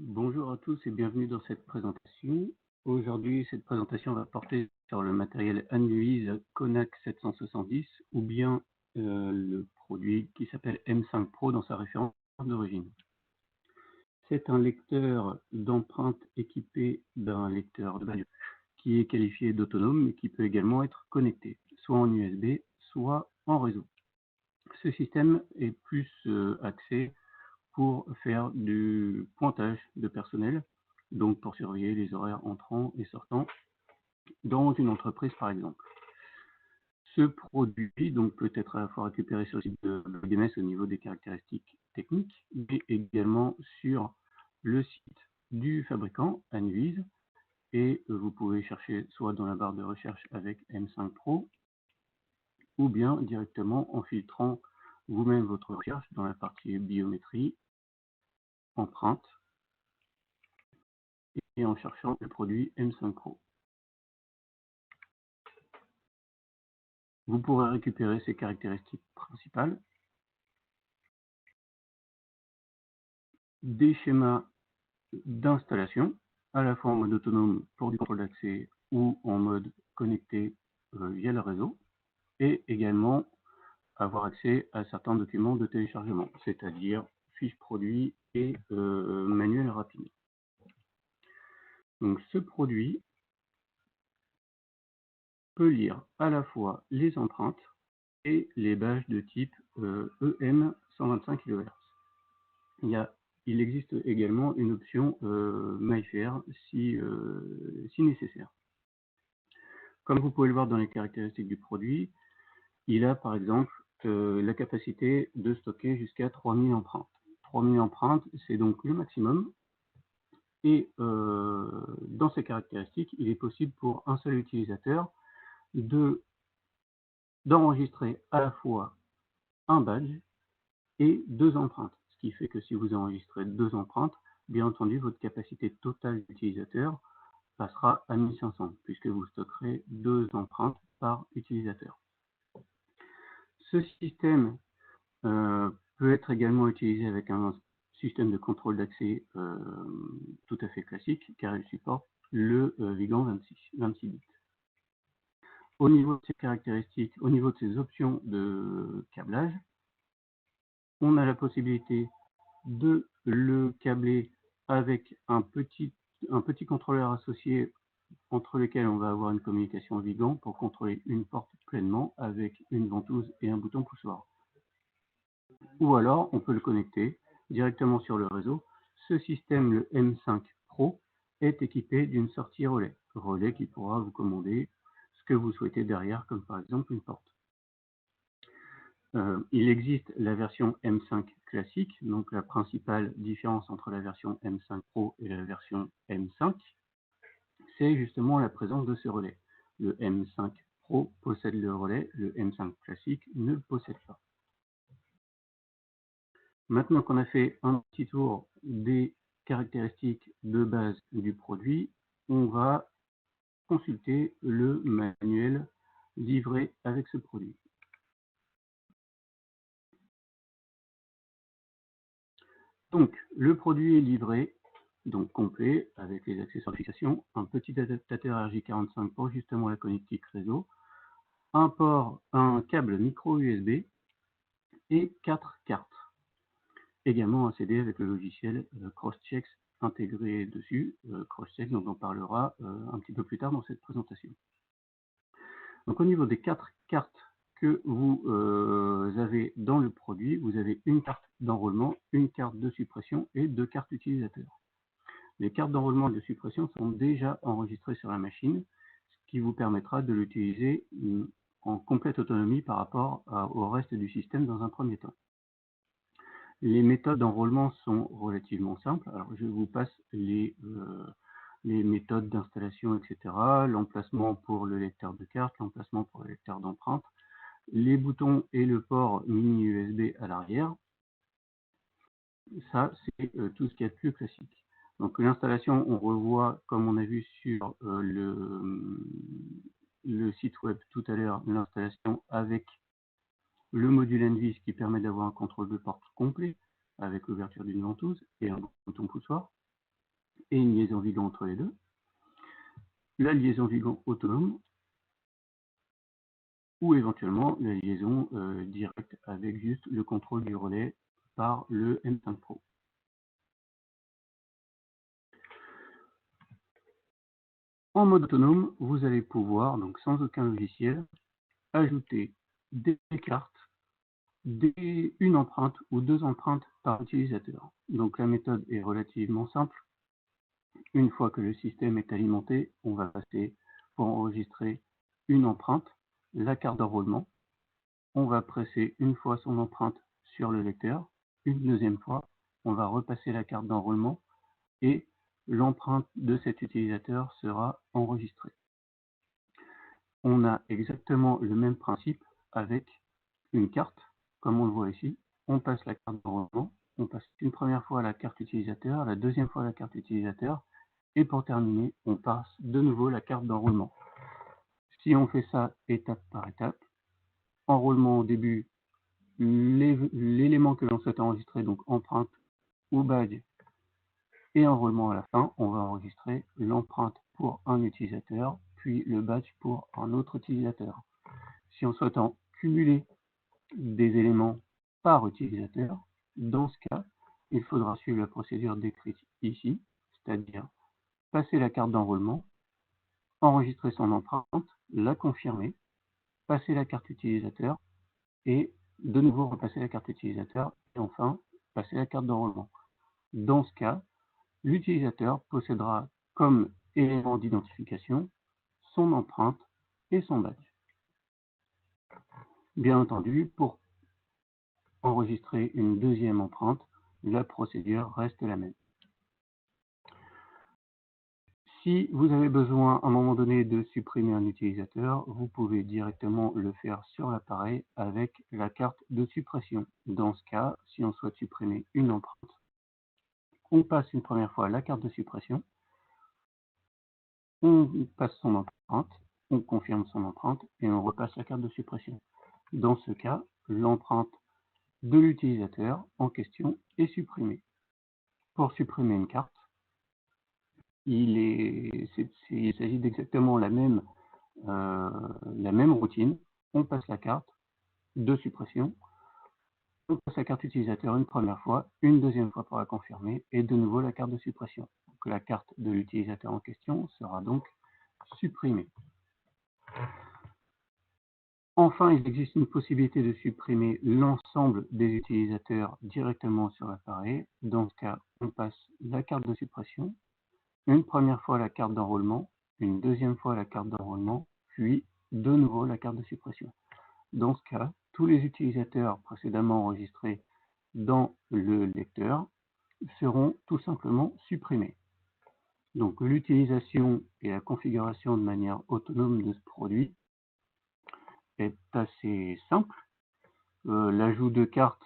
Bonjour à tous et bienvenue dans cette présentation. Aujourd'hui, cette présentation va porter sur le matériel Anduise Konak 770 ou bien le produit qui s'appelle M5 Pro dans sa référence d'origine. C'est un lecteur d'empreintes équipé d'un lecteur de base qui est qualifié d'autonome mais qui peut également être connecté, soit en USB, soit en réseau. Ce système est plus axé pour faire du pointage de personnel, donc pour surveiller les horaires entrants et sortants dans une entreprise par exemple. Ce produit donc peut être à la fois récupéré sur le site de BMS au niveau des caractéristiques techniques, mais également sur le site du fabricant Anduise, et vous pouvez chercher soit dans la barre de recherche avec M5 Pro, ou bien directement en filtrant vous-même votre recherche dans la partie biométrie, empreinte, et en cherchant le produit M5 Pro. Vous pourrez récupérer ses caractéristiques principales, des schémas d'installation, à la fois en mode autonome pour du contrôle d'accès ou en mode connecté via le réseau, et également avoir accès à certains documents de téléchargement, c'est-à-dire fiches produits et manuels rapides. Donc ce produit peut lire à la fois les empreintes et les badges de type EM 125 kHz. Il existe également une option MyFair si nécessaire. Comme vous pouvez le voir dans les caractéristiques du produit, il a par exemple la capacité de stocker jusqu'à 3000 empreintes. 3000 empreintes, c'est donc le maximum. Et dans ces caractéristiques, il est possible pour un seul utilisateur d'enregistrer à la fois un badge et 2 empreintes. Ce qui fait que si vous enregistrez 2 empreintes, bien entendu, votre capacité totale d'utilisateur passera à 1500, puisque vous stockerez 2 empreintes par utilisateur. Ce système peut être également utilisé avec un système de contrôle d'accès tout à fait classique, car il supporte le Vigan 26 bits. Au niveau de ses caractéristiques, au niveau de ses options de câblage, on a la possibilité de le câbler avec un petit contrôleur associé entre lesquels on va avoir une communication Vigan pour contrôler une porte pleinement avec une ventouse et un bouton poussoir. Ou alors on peut le connecter directement sur le réseau. Ce système, le M5 Pro, est équipé d'une sortie relais qui pourra vous commander ce que vous souhaitez derrière, comme par exemple une porte. Il existe la version M5 classique, donc la principale différence entre la version M5 Pro et la version M5, c'est justement la présence de ce relais. Le M5 Pro possède le relais, le M5 classique ne le possède pas. Maintenant qu'on a fait un petit tour des caractéristiques de base du produit, on va consulter le manuel livré avec ce produit. Donc, le produit est livré, donc complet, avec les accessoires de fixation, un petit adaptateur RJ45 pour justement la connectique réseau, un câble micro USB et 4 cartes. Également un CD avec le logiciel Crosscheck intégré dessus, Crosscheck dont on parlera un petit peu plus tard dans cette présentation. Donc au niveau des 4 cartes que vous avez dans le produit, vous avez une carte d'enrôlement, une carte de suppression et 2 cartes utilisateurs. Les cartes d'enrôlement et de suppression sont déjà enregistrées sur la machine, ce qui vous permettra de l'utiliser en complète autonomie par rapport au reste du système dans un premier temps. Les méthodes d'enrôlement sont relativement simples. Alors je vous passe les méthodes d'installation, etc. L'emplacement pour le lecteur de carte, l'emplacement pour le lecteur d'empreinte, les boutons et le port mini USB à l'arrière. Ça, c'est tout ce qu'il y a de plus classique. Donc l'installation, on revoit, comme on a vu sur le site web tout à l'heure, l'installation avec le module Anduise qui permet d'avoir un contrôle de porte complet avec l'ouverture d'une ventouse et un bouton poussoir. et une liaison Vigo entre les deux. La liaison Vigo autonome ou éventuellement la liaison directe avec juste le contrôle du relais par le M5 Pro. En mode autonome, vous allez pouvoir, donc sans aucun logiciel, ajouter des cartes, une empreinte ou deux empreintes par utilisateur. Donc la méthode est relativement simple. Une fois que le système est alimenté, on va passer pour enregistrer une empreinte, la carte d'enrôlement. On va presser une fois son empreinte sur le lecteur. Une deuxième fois, on va repasser la carte d'enrôlement et l'empreinte de cet utilisateur sera enregistrée. On a exactement le même principe avec une carte, comme on le voit ici. On passe la carte d'enrôlement, on passe une première fois la carte utilisateur, la deuxième fois la carte utilisateur, et pour terminer, on passe de nouveau la carte d'enrôlement. Si on fait ça étape par étape, enrôlement au début, l'élément que l'on souhaite enregistrer, donc empreinte ou badge, et enrôlement à la fin, on va enregistrer l'empreinte pour un utilisateur, puis le badge pour un autre utilisateur. Si on souhaite en cumuler des éléments par utilisateur, dans ce cas, il faudra suivre la procédure décrite ici, c'est-à-dire passer la carte d'enrôlement, enregistrer son empreinte, la confirmer, passer la carte utilisateur et de nouveau repasser la carte utilisateur et enfin passer la carte d'enrôlement. Dans ce cas, l'utilisateur possédera comme élément d'identification son empreinte et son badge. Bien entendu, pour enregistrer une deuxième empreinte, la procédure reste la même. Si vous avez besoin à un moment donné de supprimer un utilisateur, vous pouvez directement le faire sur l'appareil avec la carte de suppression. Dans ce cas, si on souhaite supprimer une empreinte, on passe une première fois la carte de suppression, on passe son empreinte, on confirme son empreinte et on repasse la carte de suppression. Dans ce cas, l'empreinte de l'utilisateur en question est supprimée. Pour supprimer une carte, il s'agit d'exactement la même routine. On passe la carte de suppression, on passe la carte utilisateur une première fois, une deuxième fois pour la confirmer, et de nouveau la carte de suppression. Donc, la carte de l'utilisateur en question sera donc supprimée. Enfin, il existe une possibilité de supprimer l'ensemble des utilisateurs directement sur l'appareil. Dans ce cas, on passe la carte de suppression, une première fois la carte d'enrôlement, une deuxième fois la carte d'enrôlement, puis de nouveau la carte de suppression. Dans ce cas, tous les utilisateurs précédemment enregistrés dans le lecteur seront tout simplement supprimés. Donc l'utilisation et la configuration de manière autonome de ce produit est assez simple. L'ajout de cartes,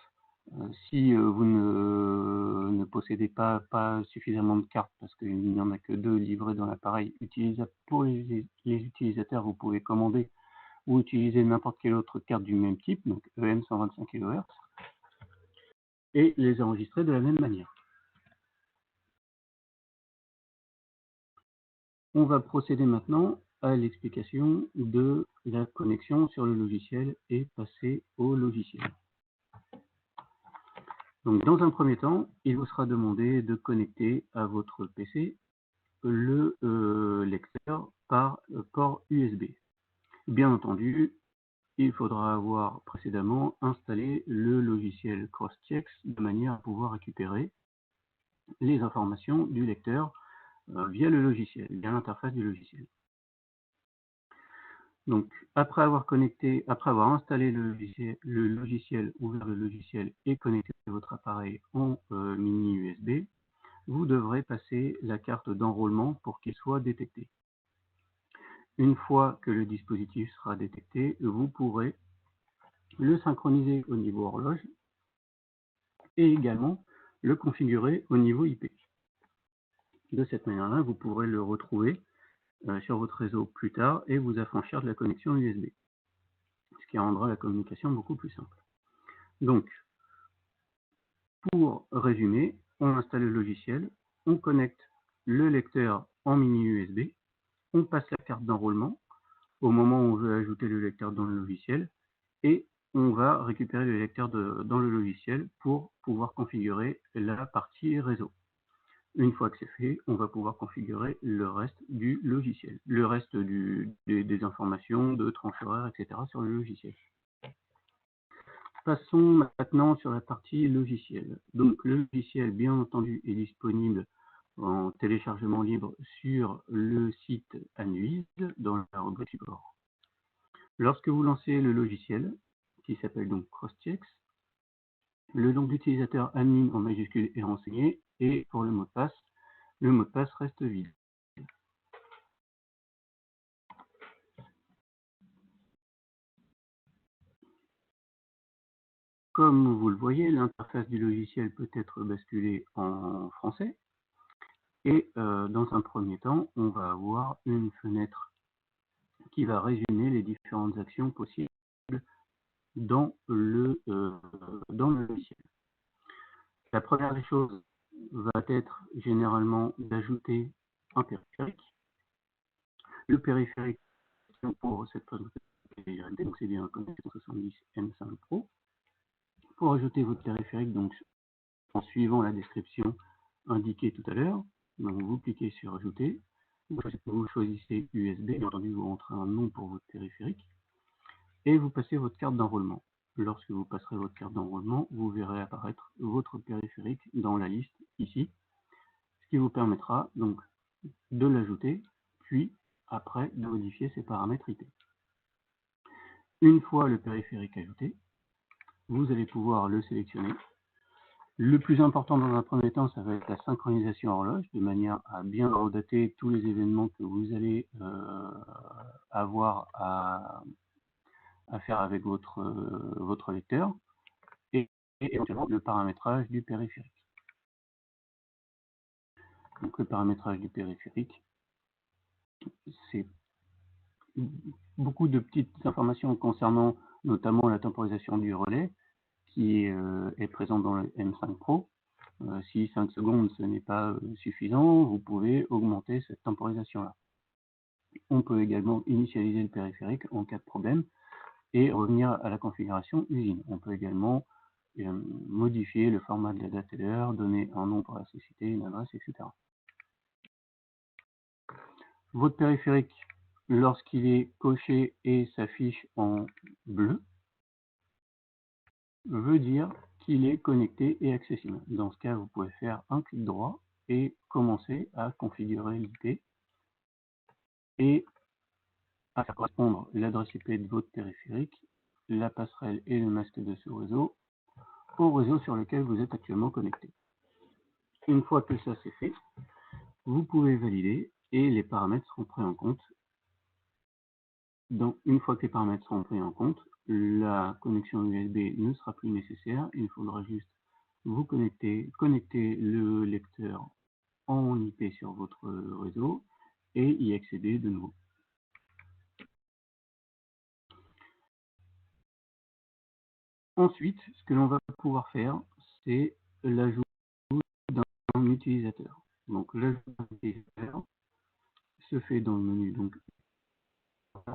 si vous ne possédez pas suffisamment de cartes, parce qu'il n'y en a que 2 livrées dans l'appareil, pour les utilisateurs, vous pouvez commander ou utiliser n'importe quelle autre carte du même type, donc EM 125 kHz, et les enregistrer de la même manière. On va procéder maintenant à l'explication de la connexion sur le logiciel et passer au logiciel. Donc, dans un premier temps, il vous sera demandé de connecter à votre PC le lecteur par port USB. Bien entendu, il faudra avoir précédemment installé le logiciel Crosschex de manière à pouvoir récupérer les informations du lecteur via le logiciel, via l'interface du logiciel. Donc, après avoir installé le logiciel, ouvert le logiciel et connecté votre appareil en mini USB, vous devrez passer la carte d'enrôlement pour qu'il soit détecté. Une fois que le dispositif sera détecté, vous pourrez le synchroniser au niveau horloge et également le configurer au niveau IP. De cette manière-là, vous pourrez le retrouver sur votre réseau plus tard et vous affranchir de la connexion USB, ce qui rendra la communication beaucoup plus simple. Donc, pour résumer, on installe le logiciel, on connecte le lecteur en mini USB, on passe la carte d'enrôlement au moment où on veut ajouter le lecteur dans le logiciel, et on va récupérer le lecteur dans le logiciel pour pouvoir configurer la partie réseau. Une fois que c'est fait, on va pouvoir configurer le reste du logiciel, le reste des informations, de tranches horaires, etc. sur le logiciel. Passons maintenant sur la partie logiciel. Donc le logiciel, bien entendu, est disponible en téléchargement libre sur le site Anuise dans la rubrique support. Lorsque vous lancez le logiciel, qui s'appelle donc Crosschex, le nom d'utilisateur admin en majuscule est renseigné, et pour le mot de passe reste vide. Comme vous le voyez, l'interface du logiciel peut être basculée en français, et dans un premier temps, on va avoir une fenêtre qui va résumer les différentes actions possibles dans le logiciel. La première des choses va être généralement d'ajouter un périphérique. Le périphérique pour cette présentation, donc c'est bien un Connexion 70 M5 Pro. Pour ajouter votre périphérique, donc en suivant la description indiquée tout à l'heure, vous cliquez sur ajouter, vous choisissez USB, bien entendu vous rentrez un nom pour votre périphérique, et vous passez votre carte d'enrôlement. Lorsque vous passerez votre carte d'enrôlement, vous verrez apparaître votre périphérique dans la liste ici, ce qui vous permettra donc de l'ajouter, puis après de modifier ses paramètres IP. Une fois le périphérique ajouté, vous allez pouvoir le sélectionner. Le plus important dans un premier temps, ça va être la synchronisation horloge, de manière à bien redater tous les événements que vous allez avoir à faire avec votre lecteur, et éventuellement le paramétrage du périphérique. Donc le paramétrage du périphérique, c'est beaucoup de petites informations concernant notamment la temporisation du relais, qui est présent dans le M5 Pro. Si 5 secondes ce n'est pas suffisant, vous pouvez augmenter cette temporisation-là. On peut également initialiser le périphérique en cas de problème et revenir à la configuration usine. On peut également modifier le format de la date et l'heure, donner un nom pour la société, une adresse, etc. Votre périphérique, lorsqu'il est coché et s'affiche en bleu, veut dire qu'il est connecté et accessible. Dans ce cas, vous pouvez faire un clic droit et commencer à configurer l'IP et à faire correspondre l'adresse IP de votre périphérique, la passerelle et le masque de ce réseau au réseau sur lequel vous êtes actuellement connecté. Une fois que ça c'est fait, vous pouvez valider et les paramètres seront pris en compte. Donc, une fois que les paramètres seront pris en compte, la connexion USB ne sera plus nécessaire. Il faudra juste vous connecter le lecteur en IP sur votre réseau et y accéder de nouveau. Ensuite, ce que l'on va pouvoir faire, c'est l'ajout d'un utilisateur. Donc l'ajout d'un utilisateur se fait dans le menu, donc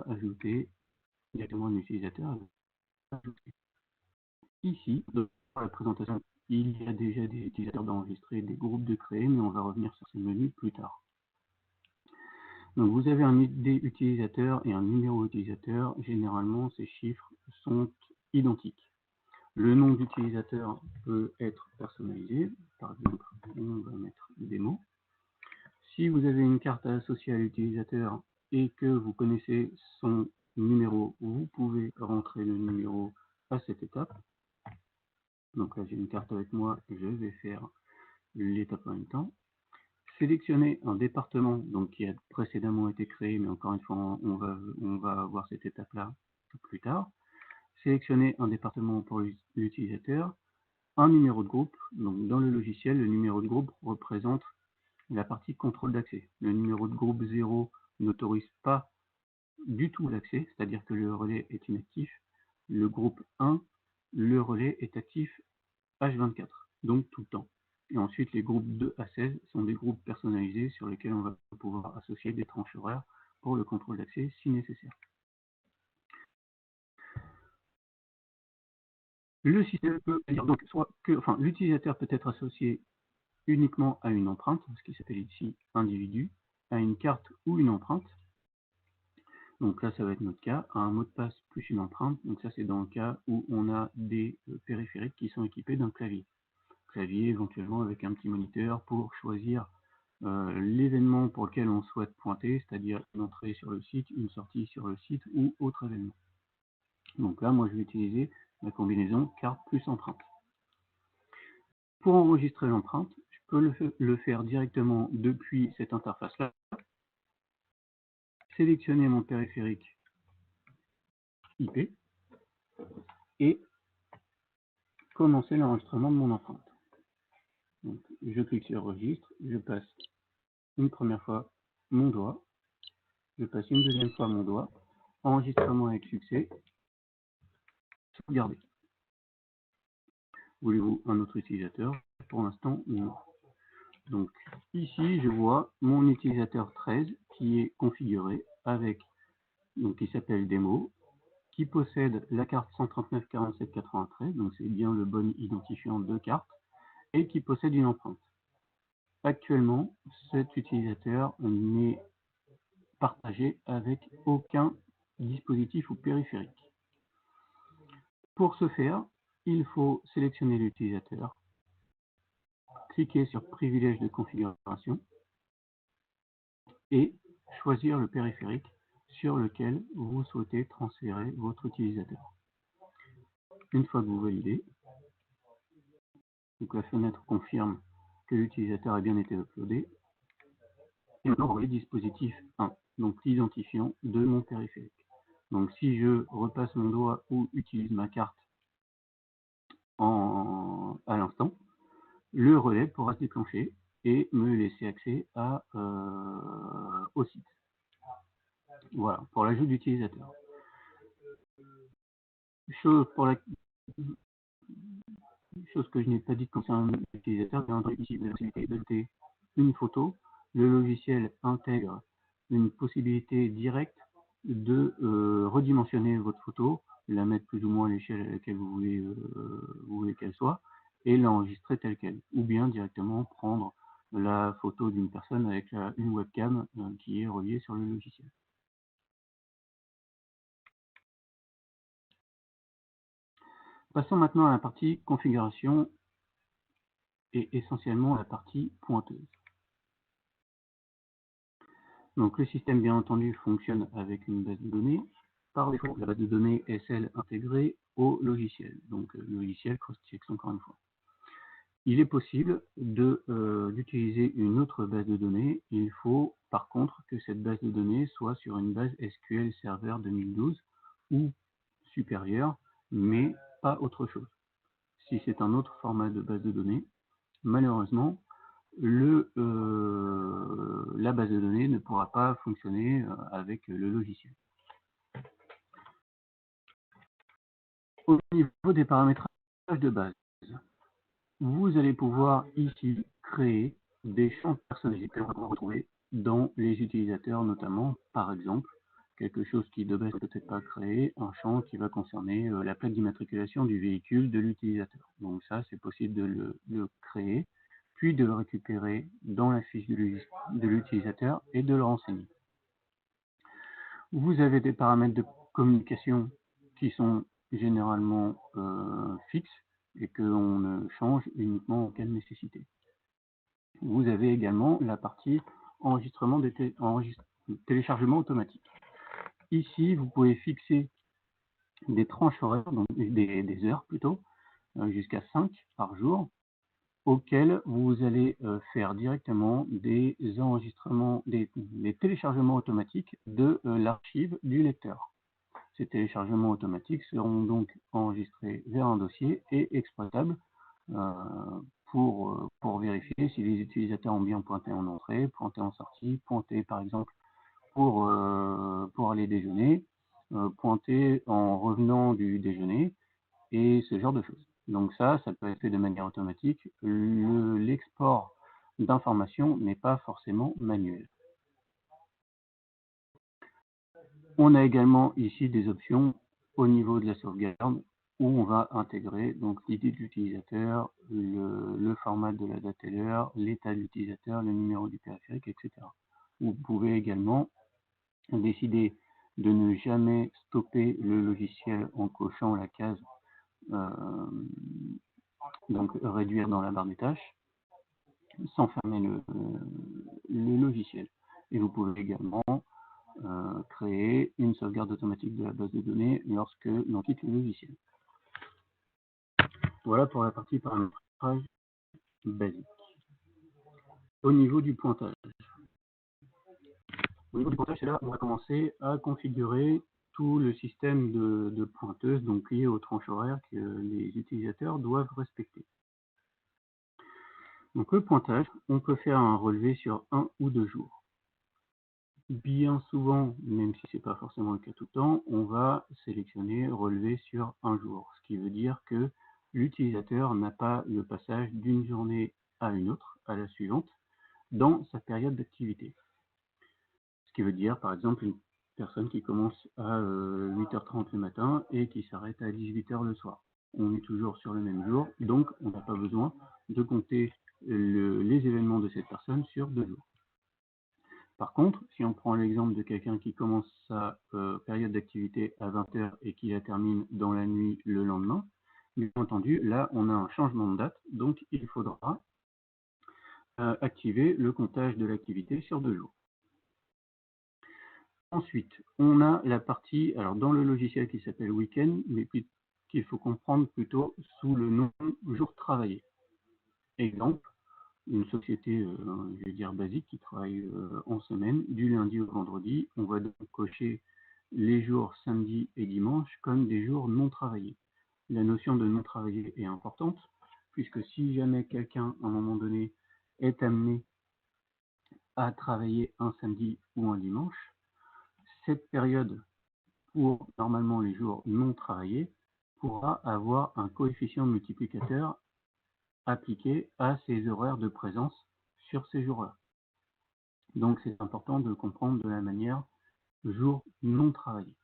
ajouter directement un utilisateur. Ici, dans la présentation, il y a déjà des utilisateurs d'enregistrer, des groupes de créer, mais on va revenir sur ces menus plus tard. Donc vous avez un ID utilisateur et un numéro utilisateur. Généralement, ces chiffres sont identiques. Le nom d'utilisateur peut être personnalisé. Par exemple, on va mettre démo. Si vous avez une carte associée à l'utilisateur et que vous connaissez son numéro, vous pouvez rentrer le numéro à cette étape. Donc là, j'ai une carte avec moi, je vais faire l'étape en même temps. Sélectionner un département donc, qui a précédemment été créé, mais encore une fois, on va voir cette étape-là plus tard. Sélectionner un département pour l'utilisateur, un numéro de groupe. Donc, dans le logiciel, le numéro de groupe représente la partie contrôle d'accès. Le numéro de groupe 0 n'autorise pas du tout l'accès, c'est-à-dire que le relais est inactif. Le groupe 1, le relais est actif H24, donc tout le temps. Et ensuite, les groupes 2 à 16 sont des groupes personnalisés sur lesquels on va pouvoir associer des tranches horaires pour le contrôle d'accès si nécessaire. Le système peut dire donc soit que, l'utilisateur peut être associé uniquement à une empreinte, ce qui s'appelle ici individu, à une carte ou une empreinte. Donc là, ça va être notre cas, à un mot de passe plus une empreinte. Donc ça, c'est dans le cas où on a des périphériques qui sont équipés d'un clavier. Clavier éventuellement avec un petit moniteur pour choisir l'événement pour lequel on souhaite pointer, c'est-à-dire une entrée sur le site, une sortie sur le site ou autre événement. Donc là, moi, je vais utiliser la combinaison carte plus empreinte. Pour enregistrer l'empreinte, je peux le faire directement depuis cette interface-là, sélectionner mon périphérique IP et commencer l'enregistrement de mon empreinte. Donc, je clique sur registre, je passe une première fois mon doigt, je passe une deuxième fois mon doigt, enregistrement avec succès, sauvegarder. Voulez-vous un autre utilisateur? Pour l'instant, non. Donc ici, je vois mon utilisateur 13 qui est configuré avec, donc qui s'appelle démo, qui possède la carte 139 47 93, donc c'est bien le bon identifiant de carte, et qui possède une empreinte. Actuellement, cet utilisateur n'est partagé avec aucun dispositif ou périphérique. Pour ce faire, il faut sélectionner l'utilisateur, cliquer sur privilège de configuration et choisir le périphérique sur lequel vous souhaitez transférer votre utilisateur. Une fois que vous validez, donc la fenêtre confirme que l'utilisateur a bien été uploadé, et maintenant vous voyez dispositif 1, donc l'identifiant de mon périphérique. Donc si je repasse mon doigt ou utilise ma carte à l'instant, le relais pourra se déclencher et me laisser accès au site. Voilà, pour l'ajout d'utilisateurs. Chose que je n'ai pas dit concernant l'utilisateur, bien entendu, ici, la possibilité d'ajouter une photo. Le logiciel intègre une possibilité directe de redimensionner votre photo, la mettre plus ou moins à l'échelle à laquelle vous voulez qu'elle soit, et l'enregistrer telle qu'elle. Ou bien directement prendre la photo d'une personne avec une webcam qui est reliée sur le logiciel. Passons maintenant à la partie configuration et essentiellement la partie pointeuse. Donc le système, bien entendu, fonctionne avec une base de données. Par défaut, la base de données est celle intégrée au logiciel. Donc logiciel CrossTX, encore une fois. Il est possible d'utiliser une autre base de données. Il faut par contre que cette base de données soit sur une base SQL Server 2012 ou supérieure, mais pas autre chose. Si c'est un autre format de base de données, malheureusement, la base de données ne pourra pas fonctionner avec le logiciel. Au niveau des paramétrages de base, vous allez pouvoir ici créer des champs personnalisés que vous retrouver dans les utilisateurs, notamment, par exemple, quelque chose qui de base peut-être pas créé, un champ qui va concerner la plaque d'immatriculation du véhicule de l'utilisateur. Donc ça, c'est possible de le créer, puis de le récupérer dans la fiche de l'utilisateur et de le renseigner. Vous avez des paramètres de communication qui sont généralement fixes et que l'on ne change uniquement en cas de nécessité. Vous avez également la partie enregistrement téléchargement automatique. Ici, vous pouvez fixer des tranches horaires, donc des heures plutôt, jusqu'à 5 par jour, auxquelles vous allez faire directement des enregistrements, des téléchargements automatiques de l'archive du lecteur. Ces téléchargements automatiques seront donc enregistrés vers un dossier et exploitables pour vérifier si les utilisateurs ont bien pointé en entrée, pointé en sortie, pointé par exemple pour aller déjeuner, pointé en revenant du déjeuner et ce genre de choses. Donc ça peut être fait de manière automatique. L'export d'informations n'est pas forcément manuel. On a également ici des options au niveau de la sauvegarde où on va intégrer donc l'idée de l'utilisateur, le format de la dataler, l'état de l'utilisateur, le numéro du périphérique, etc. Vous pouvez également décider de ne jamais stopper le logiciel en cochant la case donc réduire dans la barre des tâches sans fermer le logiciel. Et vous pouvez également créer une sauvegarde automatique de la base de données lorsque l'on quitte le logiciel. Voilà pour la partie paramétrage basique. Au niveau du pointage. Au niveau du pointage, c'est là où on va commencer à configurer tout le système de pointeuses, donc lié aux tranches horaires que les utilisateurs doivent respecter. Donc le pointage, on peut faire un relevé sur 1 ou 2 jours. Bien souvent, même si ce n'est pas forcément le cas tout le temps, on va sélectionner relevé sur 1 jour, ce qui veut dire que l'utilisateur n'a pas le passage d'une journée à une autre, à la suivante, dans sa période d'activité. Ce qui veut dire, par exemple, une personne qui commence à 8h30 le matin et qui s'arrête à 18h le soir. On est toujours sur le même jour, donc on n'a pas besoin de compter les événements de cette personne sur 2 jours. Par contre, si on prend l'exemple de quelqu'un qui commence sa période d'activité à 20h et qui la termine dans la nuit le lendemain, bien entendu, là, on a un changement de date, donc il faudra activer le comptage de l'activité sur 2 jours. Ensuite, on a la partie, alors dans le logiciel qui s'appelle Week-end, mais qu'il faut comprendre plutôt sous le nom jour travaillé. Exemple, une société, je vais dire basique, qui travaille en semaine, du lundi au vendredi. On va donc cocher les jours samedi et dimanche comme des jours non travaillés. La notion de non travaillé est importante, puisque si jamais quelqu'un, à un moment donné, est amené à travailler un samedi ou un dimanche, cette période, pour normalement les jours non travaillés, pourra avoir un coefficient multiplicateur appliqué à ses horaires de présence sur ces jours-là. Donc c'est important de le comprendre de la manière jour non travaillé.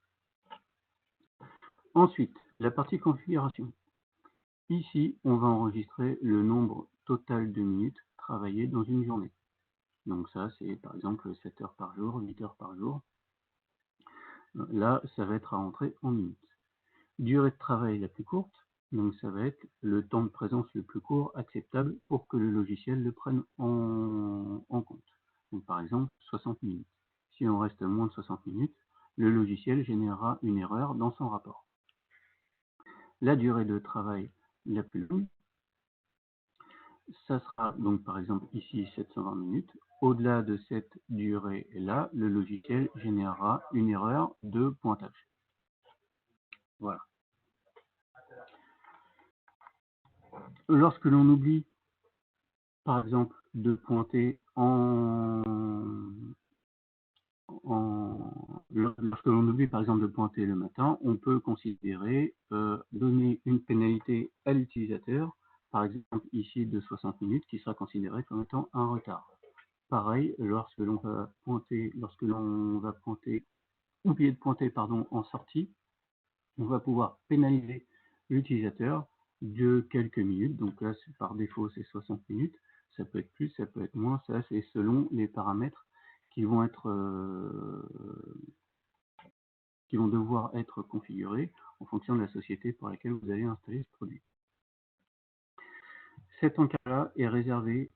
Ensuite, la partie configuration. Ici, on va enregistrer le nombre total de minutes travaillées dans une journée. Donc ça, c'est par exemple 7 heures par jour, 8 heures par jour. Là, ça va être à rentrer en minutes. Durée de travail la plus courte, donc ça va être le temps de présence le plus court acceptable pour que le logiciel le prenne en compte. Donc par exemple 60 minutes. Si on reste moins de 60 minutes, le logiciel générera une erreur dans son rapport. La durée de travail la plus longue, ça sera donc par exemple ici 720 minutes. Au-delà de cette durée-là, le logiciel générera une erreur de pointage. Voilà. Lorsque l'on oublie, par exemple, de pointer lorsque l'on oublie par exemple de pointer le matin, on peut considérer donner une pénalité à l'utilisateur, par exemple ici de 60 minutes, qui sera considéré comme étant un retard. Pareil, lorsque l'on va pointer, oublier de pointer en sortie, on va pouvoir pénaliser l'utilisateur de quelques minutes. Donc là, par défaut, c'est 60 minutes. Ça peut être plus, ça peut être moins. Ça, c'est selon les paramètres qui vont devoir être configurés en fonction de la société pour laquelle vous allez installer ce produit. Cet encart-là est réservé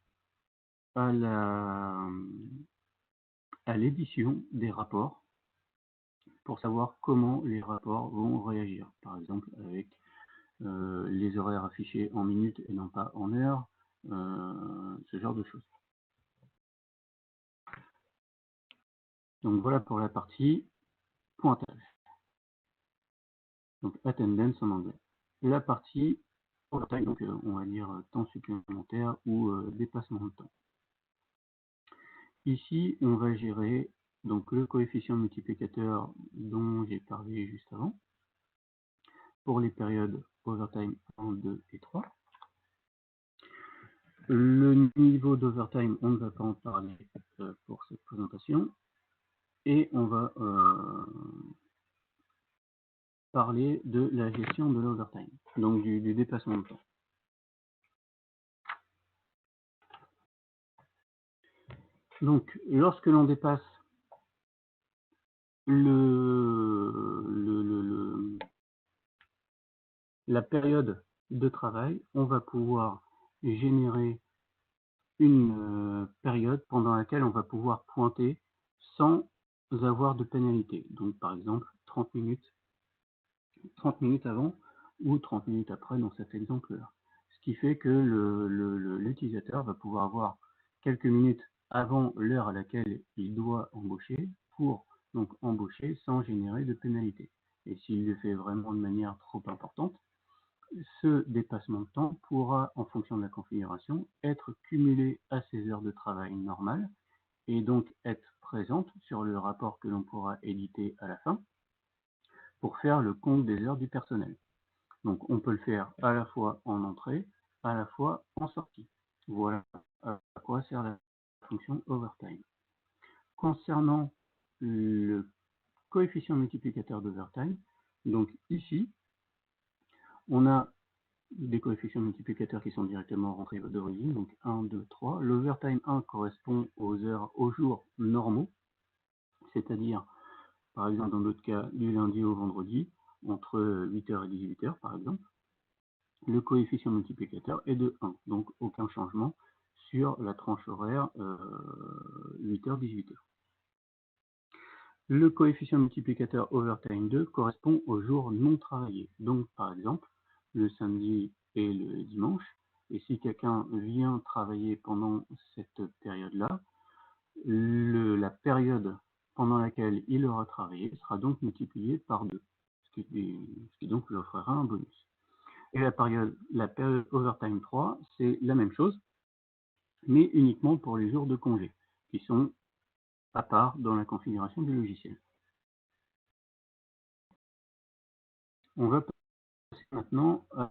à l'édition des rapports pour savoir comment les rapports vont réagir. Par exemple, avec les horaires affichés en minutes et non pas en heures, ce genre de choses. Donc voilà pour la partie pointage. Donc attendance en anglais. La partie overtime, donc on va dire temps supplémentaire ou dépassement de temps. Ici, on va gérer donc le coefficient multiplicateur dont j'ai parlé juste avant. pour les périodes overtime 1, 2 et 3. Le niveau d'overtime, on ne va pas en parler pour cette présentation. Et on va parler de la gestion de l'overtime, donc du dépassement de temps. Donc, lorsque l'on dépasse la période de travail, on va pouvoir générer une période pendant laquelle on va pouvoir pointer sans avoir de pénalité. Donc, par exemple, 30 minutes avant ou 30 minutes après dans cet exemple-là. Ce qui fait que l'utilisateur va pouvoir avoir quelques minutes avant l'heure à laquelle il doit embaucher pour donc embaucher sans générer de pénalité. Et s'il le fait vraiment de manière trop importante, ce dépassement de temps pourra, en fonction de la configuration, être cumulé à ses heures de travail normales et donc être présente sur le rapport que l'on pourra éditer à la fin pour faire le compte des heures du personnel. Donc on peut le faire à la fois en entrée, à la fois en sortie. Voilà à quoi sert la fonction overtime. Concernant le coefficient multiplicateur d'overtime, donc ici, on a des coefficients multiplicateurs qui sont directement rentrés d'origine, donc 1, 2, 3. L'overtime 1 correspond aux jours normaux, c'est-à-dire, par exemple, dans d'autres cas, du lundi au vendredi, entre 8h et 18h, par exemple. Le coefficient multiplicateur est de 1, donc aucun changement sur la tranche horaire 8h-18h. Le coefficient multiplicateur overtime 2 correspond aux jours non travaillés, donc par exemple le samedi et le dimanche, et si quelqu'un vient travailler pendant cette période-là, la période pendant laquelle il aura travaillé sera donc multipliée par 2, ce qui donc lui offrira un bonus. Et la période overtime 3, c'est la même chose, mais uniquement pour les jours de congé, qui sont à part dans la configuration du logiciel. On va passer maintenant à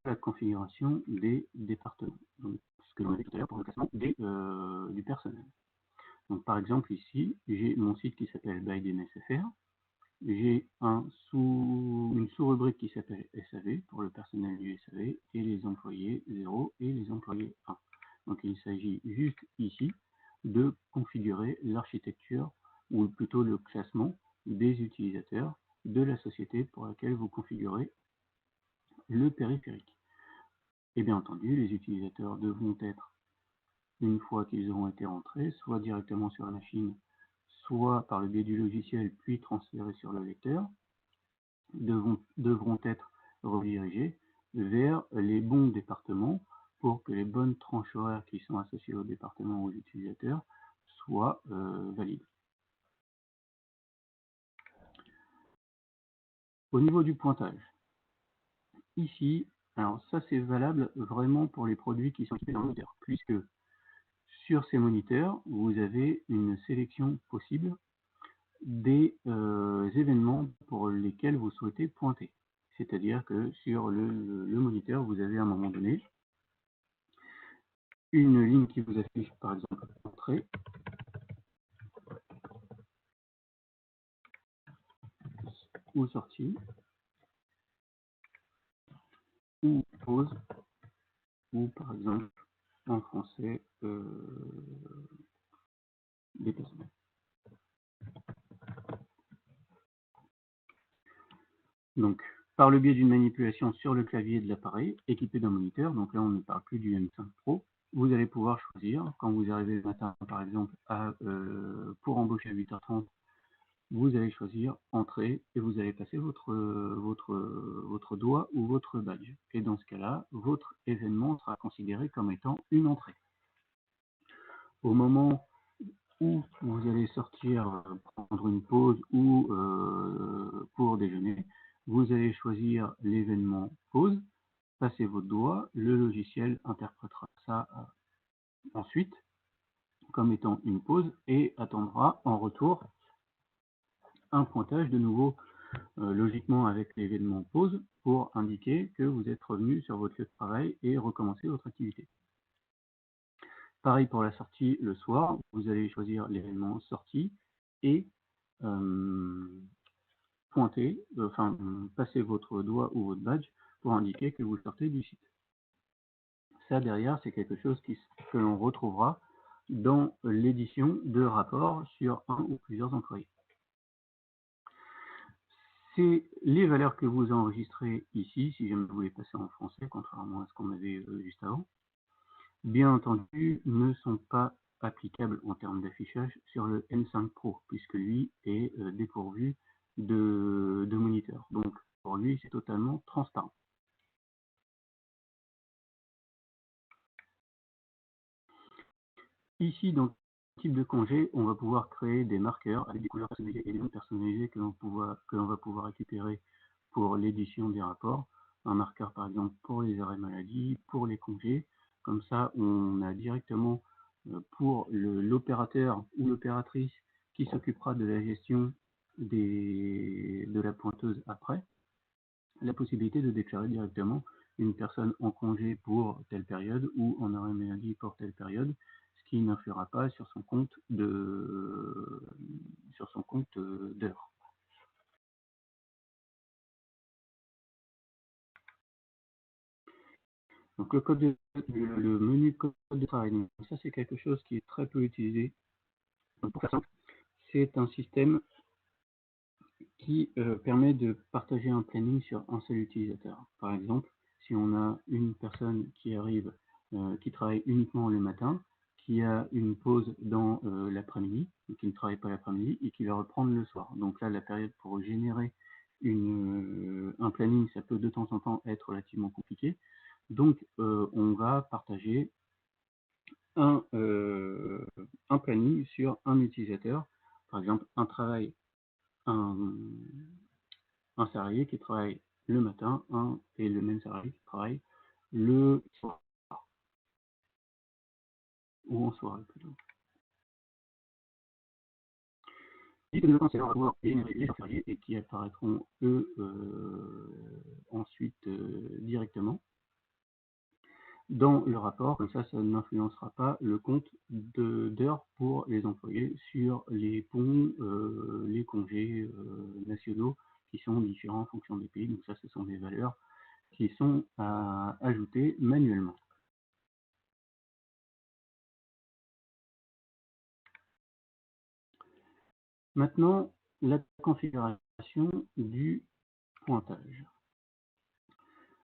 la configuration des départements, donc ce que l'on a vu tout à l'heure pour le classement du personnel. Donc par exemple ici, j'ai mon site qui s'appelle ByDNSFR, j'ai une sous-rubrique qui s'appelle SAV pour le personnel du SAV et les employés 0 et les employés 1. Donc il s'agit juste ici de configurer l'architecture ou plutôt le classement des utilisateurs de la société pour laquelle vous configurez le périphérique. Et bien entendu, les utilisateurs devront être, une fois qu'ils auront été rentrés, soit directement sur la machine, soit par le biais du logiciel, puis transférés sur le lecteur, devront être redirigés vers les bons départements pour que les bonnes tranches horaires qui sont associées au département ou aux utilisateurs soient valides. Au niveau du pointage, ici, alors ça c'est valable vraiment pour les produits qui sont équipés d'un moniteur, puisque sur ces moniteurs, vous avez une sélection possible des événements pour lesquels vous souhaitez pointer. C'est-à-dire que sur le moniteur, vous avez à un moment donné une ligne qui vous affiche par exemple entrée, ou sortie, ou pause, ou par exemple en français déplacement. Donc par le biais d'une manipulation sur le clavier de l'appareil équipé d'un moniteur, donc là on ne parle plus du M5 Pro, vous allez pouvoir choisir, quand vous arrivez le matin par exemple pour embaucher à 8h30, vous allez choisir entrée et vous allez passer votre doigt ou votre badge. Et dans ce cas-là, votre événement sera considéré comme étant une entrée. Au moment où vous allez sortir, prendre une pause ou pour déjeuner, vous allez choisir l'événement pause, passez votre doigt, le logiciel interprétera ça ensuite comme étant une pause et attendra en retour un pointage de nouveau logiquement avec l'événement pause pour indiquer que vous êtes revenu sur votre lieu de travail et recommencer votre activité. Pareil pour la sortie le soir, vous allez choisir l'événement sortie et passer votre doigt ou votre badge pour indiquer que vous sortez du site. Ça, derrière, c'est quelque chose que l'on retrouvera dans l'édition de rapports sur un ou plusieurs employés. C'est les valeurs que vous enregistrez ici, si jamais vous voulez passer en français, contrairement à ce qu'on avait juste avant, bien entendu, ne sont pas applicables en termes d'affichage sur le M5 Pro, puisque lui est dépourvu de moniteur. Donc, pour lui, c'est totalement transparent. Ici, dans le type de congé, on va pouvoir créer des marqueurs avec des couleurs personnalisées et des noms personnalisés que l'on va pouvoir récupérer pour l'édition des rapports. Un marqueur, par exemple, pour les arrêts maladie, pour les congés. Comme ça, on a directement pour l'opérateur ou l'opératrice qui s'occupera de la gestion de la pointeuse après, la possibilité de déclarer directement une personne en congé pour telle période ou en arrêt maladie pour telle période, ce qui n'influera pas sur son compte d'heures. Donc le menu code de travail, donc ça c'est quelque chose qui est très peu utilisé. Donc, pour faire simple, c'est un système qui permet de partager un planning sur un seul utilisateur. Par exemple, si on a une personne qui arrive, qui travaille uniquement le matin, qui a une pause dans l'après-midi, qui ne travaille pas l'après-midi, et qui va reprendre le soir. Donc là, la période pour générer un planning, ça peut de temps en temps être relativement compliqué. Donc, on va partager un planning sur un utilisateur. Par exemple, un salarié qui travaille le matin, et le même salarié qui travaille le soir, ou en soirée plutôt. Et que nous allons pouvoir générer les jours fériés et qui apparaîtront eux ensuite directement dans le rapport, comme ça n'influencera pas le compte d'heures pour les employés sur les ponts, les congés nationaux qui sont différents en fonction des pays. Donc ça, ce sont des valeurs qui sont à ajouter manuellement. Maintenant, la configuration du pointage.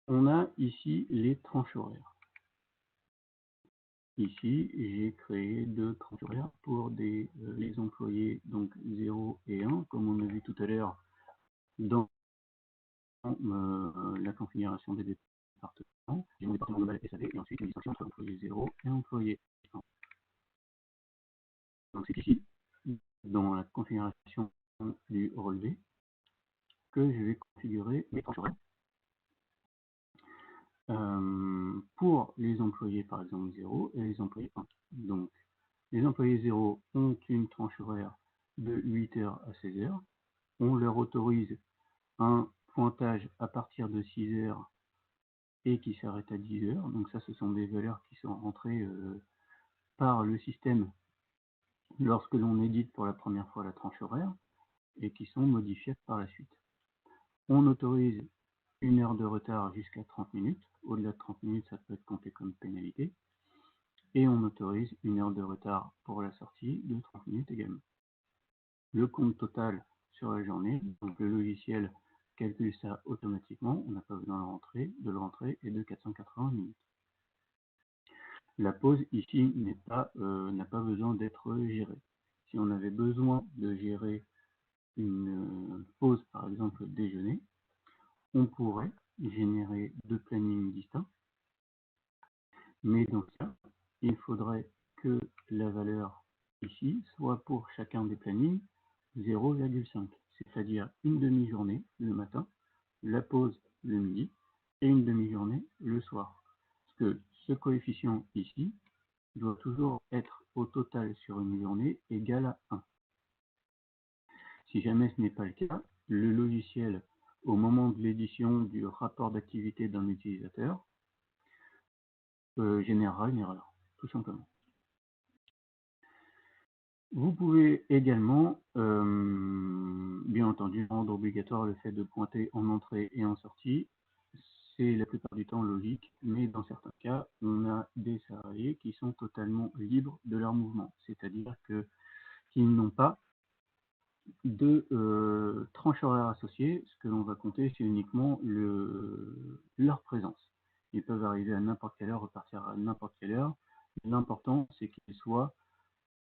On a ici les tranches horaires. Ici, j'ai créé 2 tranches horaires pour les employés donc 0 et 1, comme on a vu tout à l'heure dans la configuration des départements. J'ai mon département global SAV et ensuite une distinction entre employé 0 et employé 1. Donc c'est ici, dans la configuration du relevé, que je vais configurer mes tranches horaires. Pour les employés par exemple 0 et les employés 1. Donc les employés 0 ont une tranche horaire de 8h à 16h. On leur autorise un pointage à partir de 6h et qui s'arrête à 10h. Donc ça, ce sont des valeurs qui sont rentrées par le système lorsque l'on édite pour la première fois la tranche horaire et qui sont modifiées par la suite. On autorise 1 heure de retard jusqu'à 30 minutes. Au-delà de 30 minutes, ça peut être compté comme pénalité. Et on autorise 1 heure de retard pour la sortie de 30 minutes également. Le compte total sur la journée, donc le logiciel calcule ça automatiquement, on n'a pas besoin de le rentrer, est de 480 minutes. La pause ici n'a pas besoin d'être gérée. Si on avait besoin de gérer une pause, par exemple déjeuner, on pourrait générer 2 plannings distincts, mais dans ce cas, il faudrait que la valeur ici soit pour chacun des plannings 0,5, c'est-à-dire une demi-journée le matin, la pause le midi et une demi-journée le soir. Parce que ce coefficient ici doit toujours être au total sur une journée égal à 1. Si jamais ce n'est pas le cas, le logiciel au moment de l'édition du rapport d'activité d'un utilisateur, générera une erreur, tout simplement. Vous pouvez également, bien entendu, rendre obligatoire le fait de pointer en entrée et en sortie. C'est la plupart du temps logique, mais dans certains cas, on a des salariés qui sont totalement libres de leur mouvement, c'est-à-dire qu'ils n'ont pas de tranche horaire associée. Ce que l'on va compter, c'est uniquement leur présence. Ils peuvent arriver à n'importe quelle heure, repartir à n'importe quelle heure. L'important, c'est qu'ils soient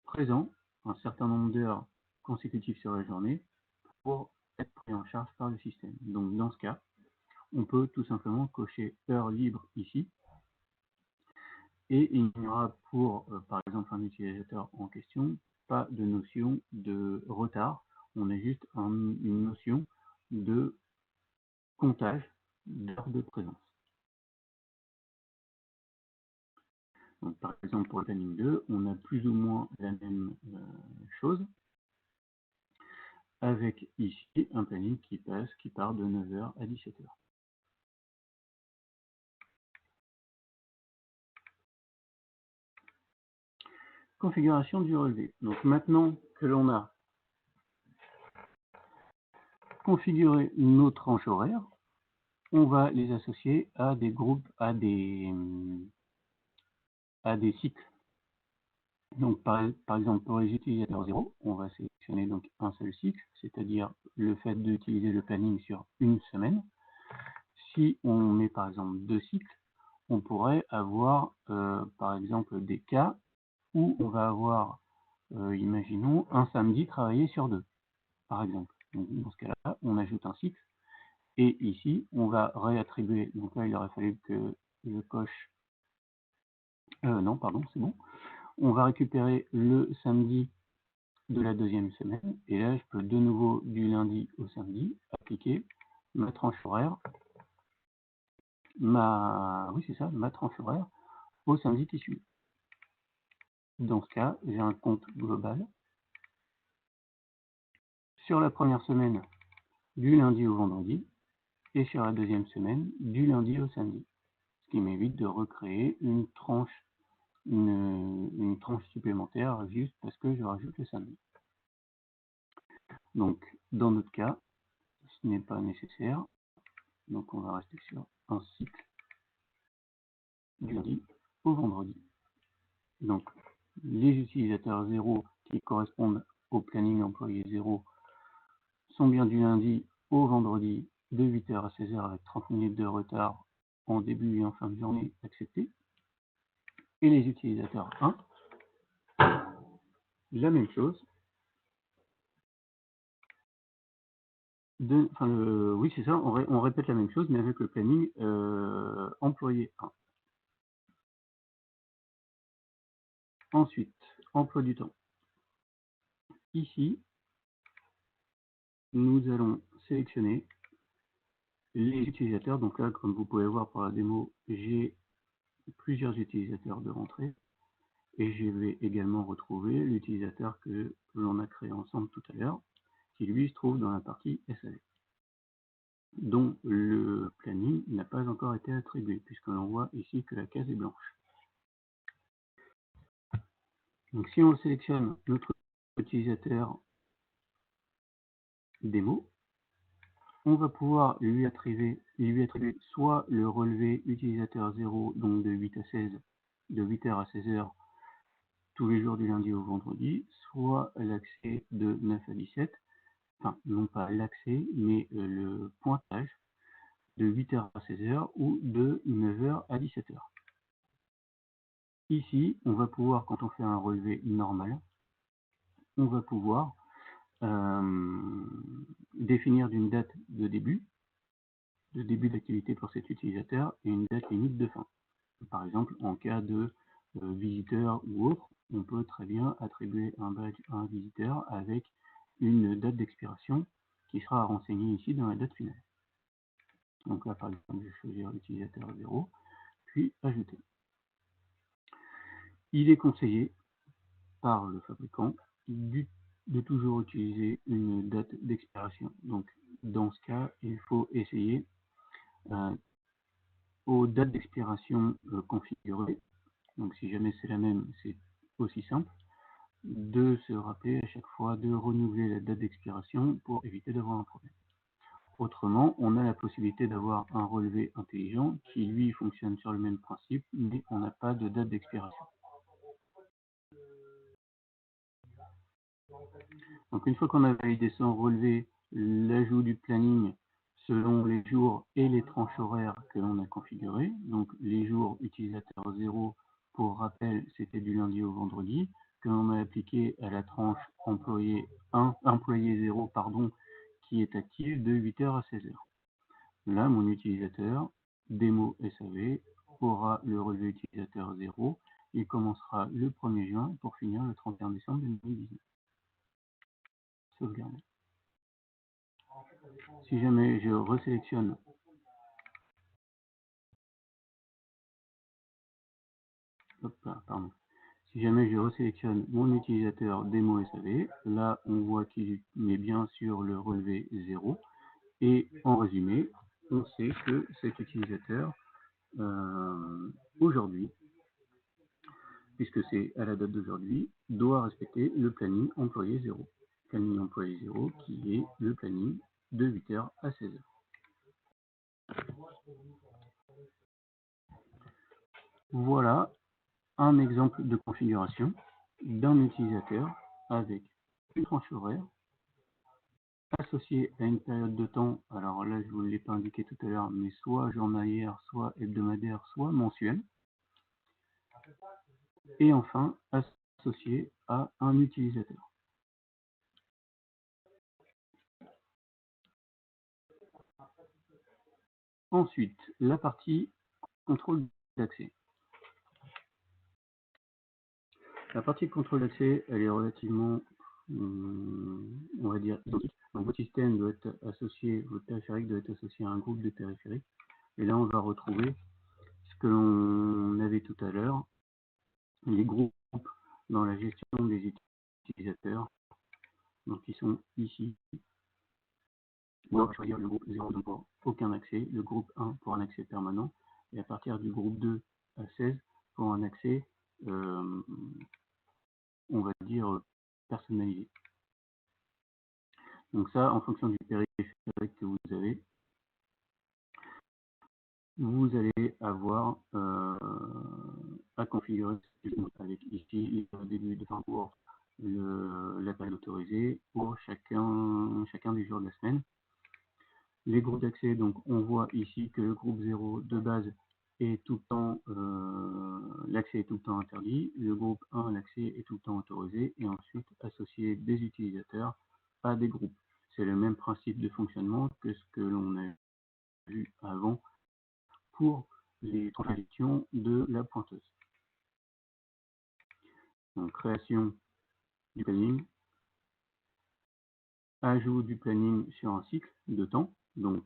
présents un certain nombre d'heures consécutives sur la journée pour être pris en charge par le système. Donc dans ce cas, on peut tout simplement cocher heure libre ici, et il n'y aura pour, par exemple, un utilisateur en question, pas de notion de retard. On a juste une notion de comptage d'heures de présence. Donc, par exemple, pour le planning 2, on a plus ou moins la même chose, avec ici un planning qui part de 9h à 17h. Configuration du relevé. Donc maintenant que l'on a configuré nos tranches horaires, on va les associer à des groupes, à des cycles. Donc par exemple pour les utilisateurs 0, on va sélectionner donc un seul cycle, c'est-à-dire le fait d'utiliser le planning sur une semaine. Si on met par exemple 2 cycles, on pourrait avoir par exemple des cas où on va avoir, imaginons, un samedi travaillé sur 2, par exemple. Donc, dans ce cas-là, on ajoute un cycle, et ici, on va réattribuer. Donc là, il aurait fallu que je coche... non, pardon, c'est bon. On va récupérer le samedi de la deuxième semaine, et là, je peux de nouveau, du lundi au samedi, appliquer ma tranche horaire, ma tranche horaire au samedi qui suit. Dans ce cas, j'ai un compte global. Sur la première semaine, du lundi au vendredi, et sur la deuxième semaine, du lundi au samedi. Ce qui m'évite de recréer une tranche supplémentaire juste parce que je rajoute le samedi. Donc, dans notre cas, ce n'est pas nécessaire. Donc, on va rester sur un cycle du lundi au vendredi. Donc, les utilisateurs 0 qui correspondent au planning employé 0 sont bien du lundi au vendredi de 8h à 16h avec 30 minutes de retard en début et en fin de journée accepté. Et les utilisateurs 1, la même chose. Oui, c'est ça, on répète la même chose, mais avec le planning employé 1. Ensuite, emploi du temps. Ici, nous allons sélectionner les utilisateurs. Donc là, comme vous pouvez voir pour la démo, j'ai plusieurs utilisateurs de rentrée. Et je vais également retrouver l'utilisateur que l'on a créé ensemble tout à l'heure, qui lui se trouve dans la partie SAV, dont le planning n'a pas encore été attribué, puisque l'on voit ici que la case est blanche. Donc si on sélectionne notre utilisateur démo, on va pouvoir lui attribuer soit le relevé utilisateur 0, donc de 8 à 16, de 8h à 16h, tous les jours du lundi au vendredi, soit l'accès de 9 à 17, enfin non pas l'accès, mais le pointage de 8h à 16h ou de 9h à 17h. Ici, on va pouvoir, quand on fait un relevé normal, on va pouvoir définir d'une date de début d'activité pour cet utilisateur et une date limite de fin. Par exemple, en cas de visiteur ou autre, on peut très bien attribuer un badge à un visiteur avec une date d'expiration qui sera renseignée ici dans la date finale. Donc là, par exemple, je vais choisir l'utilisateur 0, puis ajouter. Il est conseillé par le fabricant de toujours utiliser une date d'expiration. Donc dans ce cas, il faut essayer aux dates d'expiration configurées. Donc si jamais c'est la même, c'est aussi simple, de se rappeler à chaque fois de renouveler la date d'expiration pour éviter d'avoir un problème. Autrement, on a la possibilité d'avoir un relevé intelligent qui, lui, fonctionne sur le même principe, mais on n'a pas de date d'expiration. Donc une fois qu'on a validé son relevé, l'ajout du planning selon les jours et les tranches horaires que l'on a configurées. Donc les jours utilisateurs 0, pour rappel, c'était du lundi au vendredi, que l'on a appliqué à la tranche employé 0, qui est active de 8h à 16h. Là, mon utilisateur, démo SAV, aura le relevé utilisateur 0. Il commencera le 1er juin pour finir le 31 décembre 2019. Sauvegarde. Si jamais je resélectionne si jamais je resélectionne mon utilisateur démo SAV, là on voit qu'il est bien sur le relevé 0 et en résumé, on sait que cet utilisateur aujourd'hui, puisque c'est à la date d'aujourd'hui, doit respecter le planning employé 0. Planning employé 0 qui est le planning de 8h à 16h. Voilà un exemple de configuration d'un utilisateur avec une tranche horaire associée à une période de temps, alors là je ne vous l'ai pas indiqué tout à l'heure, mais soit journalière, soit hebdomadaire, soit mensuelle, et enfin associée à un utilisateur. Ensuite, la partie contrôle d'accès. La partie de contrôle d'accès, elle est relativement, on va dire, identique. Donc votre système doit être associé, votre périphérique doit être associé à un groupe de périphériques. Et là, on va retrouver ce que l'on avait tout à l'heure, les groupes dans la gestion des utilisateurs. Donc ils sont ici. On va choisir le groupe 0 pour aucun accès, le groupe 1 pour un accès permanent, et à partir du groupe 2 à 16 pour un accès on va dire personnalisé. Donc ça, en fonction du périphérique que vous avez, vous allez avoir à configurer avec ici le début de fin pour l'appel autorisé pour chacun des jours de la semaine. Les groupes d'accès, donc on voit ici que le groupe 0 de base est tout le temps, l'accès est tout le temps interdit, le groupe 1, l'accès est tout le temps autorisé, et ensuite associer des utilisateurs à des groupes. C'est le même principe de fonctionnement que ce que l'on a vu avant pour les transactions de la pointeuse. Donc création du planning, ajout du planning sur un cycle de temps, donc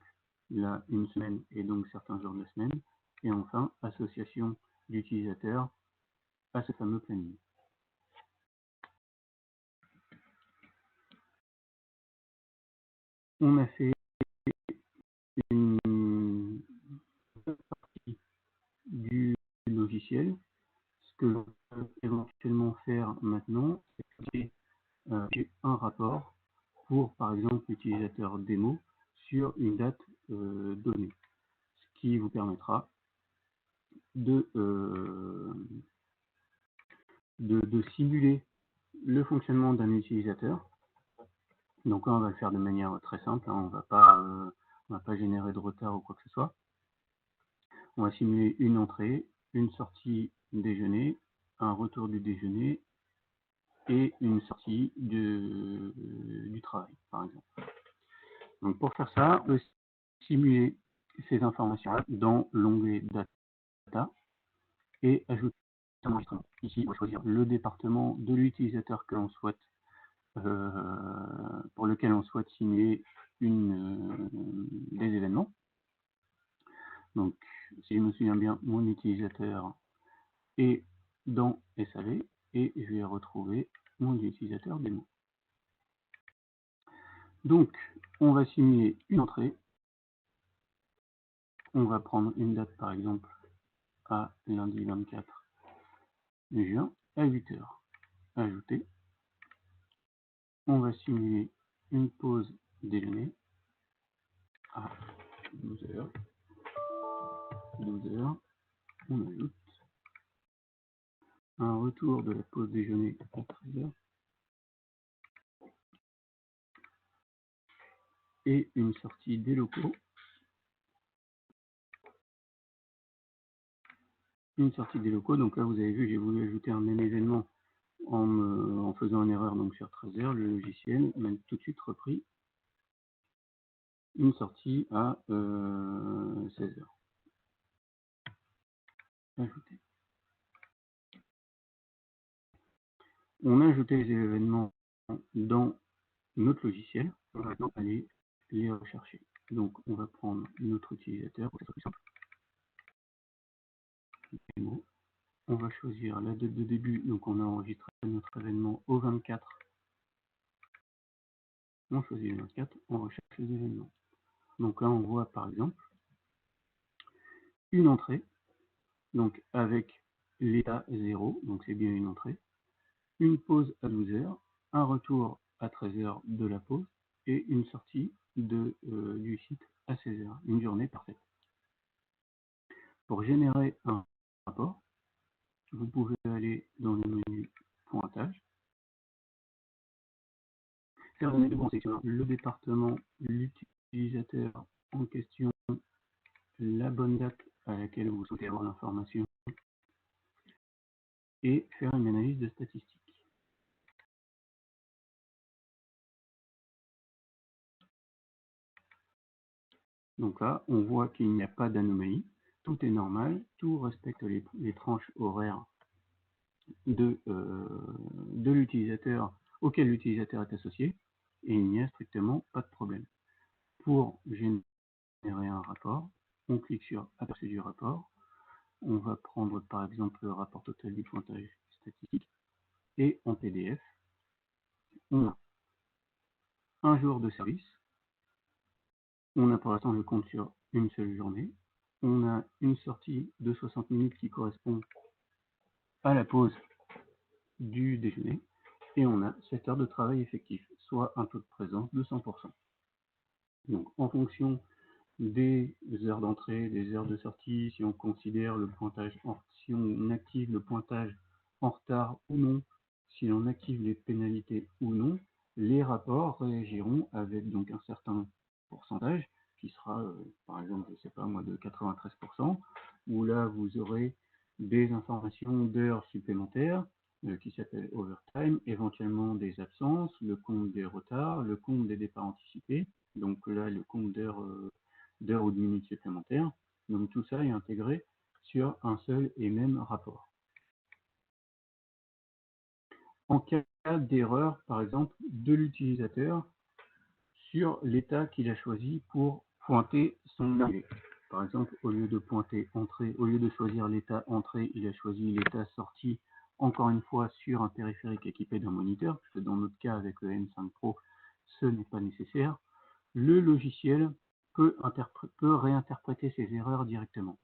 là une semaine et donc certains jours de la semaine, et enfin association d'utilisateurs à ce fameux planning. On a fait une partie du logiciel. Ce que l'on peut éventuellement faire maintenant, c'est créer un rapport pour, par exemple, l'utilisateur démo sur une date donnée, ce qui vous permettra de simuler le fonctionnement d'un utilisateur. Donc là, on va le faire de manière très simple, hein, on va pas générer de retard ou quoi que ce soit. On va simuler une entrée, une sortie déjeuner, un retour du déjeuner et une sortie du travail, par exemple. Donc pour faire ça, on peut simuler ces informations-là dans l'onglet Data et ajouter un enregistrement. Ici, on va choisir le département de l'utilisateur que l'on souhaite, pour lequel on souhaite simuler des événements. Donc, si je me souviens bien, mon utilisateur est dans SAV et je vais retrouver mon utilisateur démo. Donc, on va simuler une entrée. On va prendre une date, par exemple, à lundi 24 juin, à 8 heures. Ajouter. On va simuler une pause déjeuner à 12 heures. 12 heures. On ajoute un retour de la pause déjeuner à 13 heures. Et une sortie des locaux. Une sortie des locaux, donc là vous avez vu, j'ai voulu ajouter un même événement en faisant une erreur donc sur 13 heures, le logiciel m'a tout de suite repris une sortie à 16 heures. Ajouter. On a ajouté les événements dans notre logiciel, on va maintenant aller les rechercher. Donc on va prendre notre utilisateur, pour que ce soit plus simple. On va choisir la date de début, donc on a enregistré notre événement au 24. On choisit le 24, on recherche les événements. Donc là on voit par exemple une entrée, donc avec l'état 0, donc c'est bien une entrée, une pause à 12 heures, un retour à 13 heures de la pause et une sortie du site à 16 heures, une journée parfaite. Pour générer un rapport, vous pouvez aller dans le menu pointage, faire le menu sélectionnant le département, l'utilisateur en question, la bonne date à laquelle vous souhaitez avoir l'information et faire une analyse de statistiques. Donc là, on voit qu'il n'y a pas d'anomalie, tout est normal, tout respecte les tranches horaires de l'utilisateur auquel l'utilisateur est associé, et il n'y a strictement pas de problème. Pour générer un rapport, on clique sur aperçu du rapport, on va prendre par exemple le rapport total du pointage statistique, et en PDF, on a un jour de service, on a pour l'instant le compte sur une seule journée, on a une sortie de 60 minutes qui correspond à la pause du déjeuner, et on a 7 heures de travail effectif, soit un taux de présence de 100%. Donc en fonction des heures d'entrée, des heures de sortie, si on considère le pointage, si on active le pointage en retard ou non, si on active les pénalités ou non, les rapports réagiront avec donc un certain pourcentage qui sera par exemple, je sais pas moi, de 93%, où là vous aurez des informations d'heures supplémentaires qui s'appellent overtime, éventuellement des absences, le compte des retards, le compte des départs anticipés, donc là le compte d'heures ou de minutes supplémentaires. Donc tout ça est intégré sur un seul et même rapport. En cas d'erreur, par exemple, de l'utilisateur sur l'état qu'il a choisi pour pointer son arrivée. Par exemple, au lieu de pointer entrée, au lieu de choisir l'état entrée, il a choisi l'état sortie, encore une fois sur un périphérique équipé d'un moniteur, parce que dans notre cas avec le N5 Pro, ce n'est pas nécessaire. Le logiciel peut réinterpréter ces erreurs directement.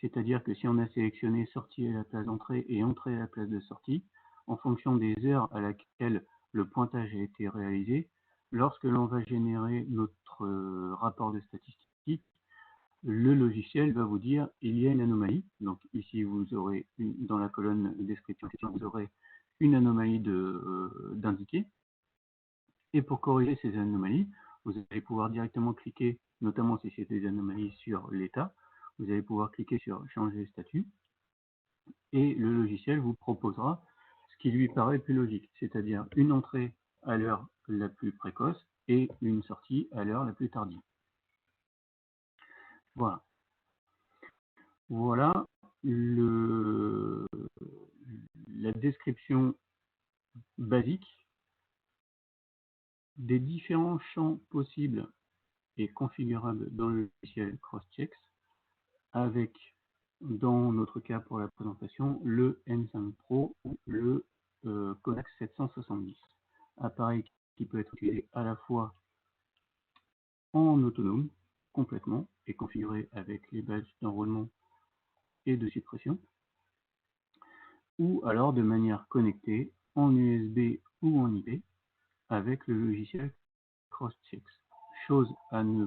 C'est-à-dire que si on a sélectionné sortie à la place d'entrée et entrée à la place de sortie, en fonction des heures à laquelle le pointage a été réalisé, lorsque l'on va générer notre rapport de statistiques, le logiciel va vous dire il y a une anomalie. Donc ici vous aurez dans la colonne description, vous aurez une anomalie d'indiquer. Et pour corriger ces anomalies, vous allez pouvoir directement cliquer, notamment si c'est des anomalies sur l'état, vous allez pouvoir cliquer sur changer statut et le logiciel vous proposera ce qui lui paraît plus logique, c'est-à-dire une entrée à l'heure la plus précoce et une sortie à l'heure la plus tardive. Voilà. Voilà la description basique des différents champs possibles et configurables dans le logiciel Crosschex avec, dans notre cas pour la présentation, le N5 Pro ou le Codax 770. Appareil qui peut être utilisé à la fois en autonome complètement et configuré avec les badges d'enrôlement et de suppression, ou alors de manière connectée en USB ou en IP avec le logiciel Crosschex. Chose à ne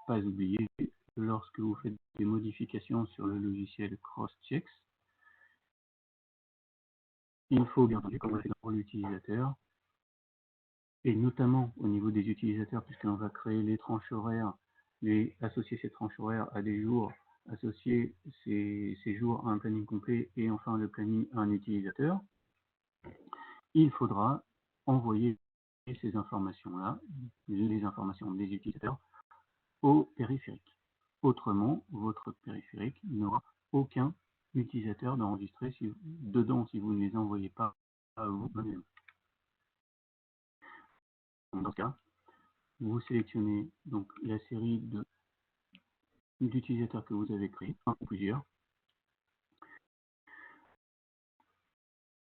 pas oublier, lorsque vous faites des modifications sur le logiciel Crosschex, il faut bien entendu, comme on l'a fait pour l'utilisateur, et notamment au niveau des utilisateurs, puisqu'on va créer les tranches horaires, associer ces tranches horaires à des jours, associer ces jours à un planning complet et enfin le planning à un utilisateur, il faudra envoyer ces informations-là, les informations des utilisateurs, au périphérique. Autrement, votre périphérique n'aura aucun utilisateur d'enregistrer dedans si vous ne les envoyez pas à vous manuellement. Dans ce cas, vous sélectionnez donc la série d'utilisateurs que vous avez créés, un ou plusieurs.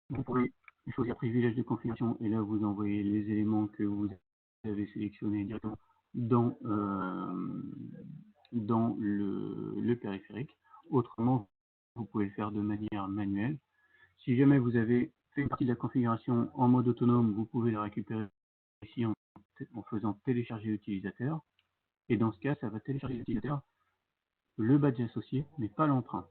Vous pouvez choisir privilège de configuration et là vous envoyez les éléments que vous avez sélectionnés directement dans le périphérique. Autrement, vous pouvez le faire de manière manuelle. Si jamais vous avez fait une partie de la configuration en mode autonome, vous pouvez la récupérer ici en faisant télécharger l'utilisateur. Et dans ce cas, ça va télécharger l'utilisateur, le badge associé, mais pas l'empreinte.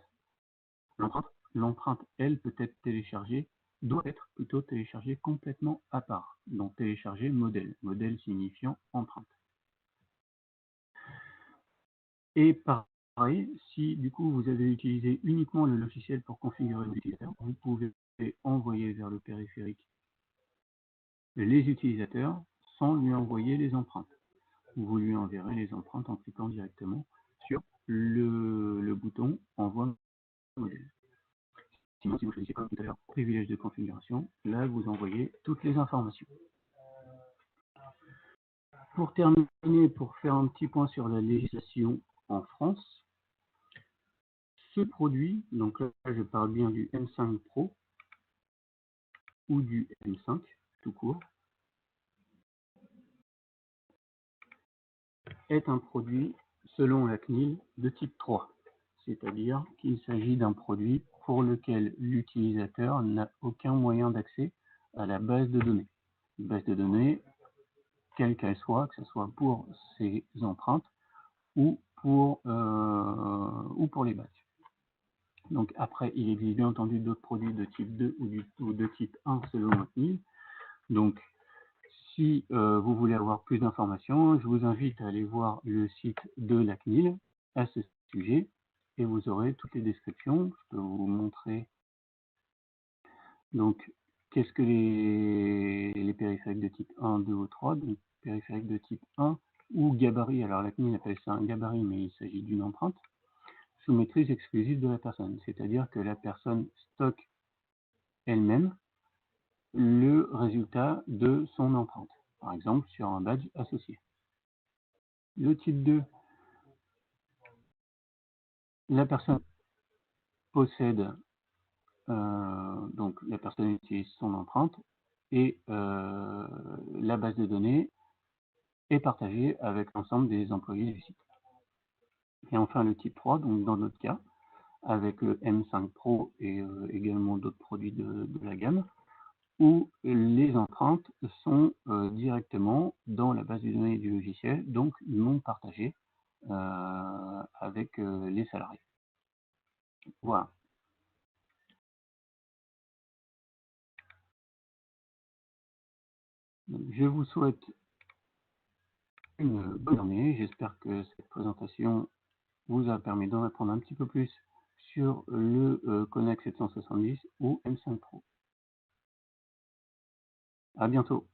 L'empreinte, elle, peut être téléchargée, doit être plutôt téléchargée complètement à part. Donc télécharger modèle, modèle signifiant empreinte. Et pareil, si du coup vous avez utilisé uniquement le logiciel pour configurer l'utilisateur, vous pouvez envoyer vers le périphérique les utilisateurs sans lui envoyer les empreintes. Vous lui enverrez les empreintes en cliquant directement sur le bouton envoi modèle. Sinon, si vous choisissez comme tout à l'heure privilège de configuration, là vous envoyez toutes les informations. Pour terminer, pour faire un petit point sur la législation en France, ce produit, donc là je parle bien du M5 Pro ou du M5 tout court, est un produit selon la CNIL de type 3, c'est-à-dire qu'il s'agit d'un produit pour lequel l'utilisateur n'a aucun moyen d'accès à la base de données. Une base de données, quelle qu'elle soit, que ce soit pour ses empreintes ou pour les badges. Donc après, il existe bien entendu d'autres produits de type 2 ou de type 1 selon la CNIL. Donc si vous voulez avoir plus d'informations, je vous invite à aller voir le site de la CNIL à ce sujet et vous aurez toutes les descriptions. Je peux vous montrer donc qu'est-ce que les périphériques de type 1, 2 ou 3. Donc périphériques de type 1 ou gabarit, alors la CNIL appelle ça un gabarit mais il s'agit d'une empreinte, sous maîtrise exclusive de la personne, c'est-à-dire que la personne stocke elle-même le résultat de son empreinte, par exemple sur un badge associé. Le type 2, la personne possède, donc la personne utilise son empreinte et la base de données est partagée avec l'ensemble des employés du site. Et enfin le type 3, donc dans notre cas, avec le M5 Pro et également d'autres produits de la gamme, où les empreintes sont directement dans la base de données du logiciel, donc non partagées avec les salariés. Voilà. Donc, je vous souhaite une bonne journée. J'espère que cette présentation vous a permis d'en apprendre un petit peu plus sur le Connect 770 ou M5 Pro. À bientôt.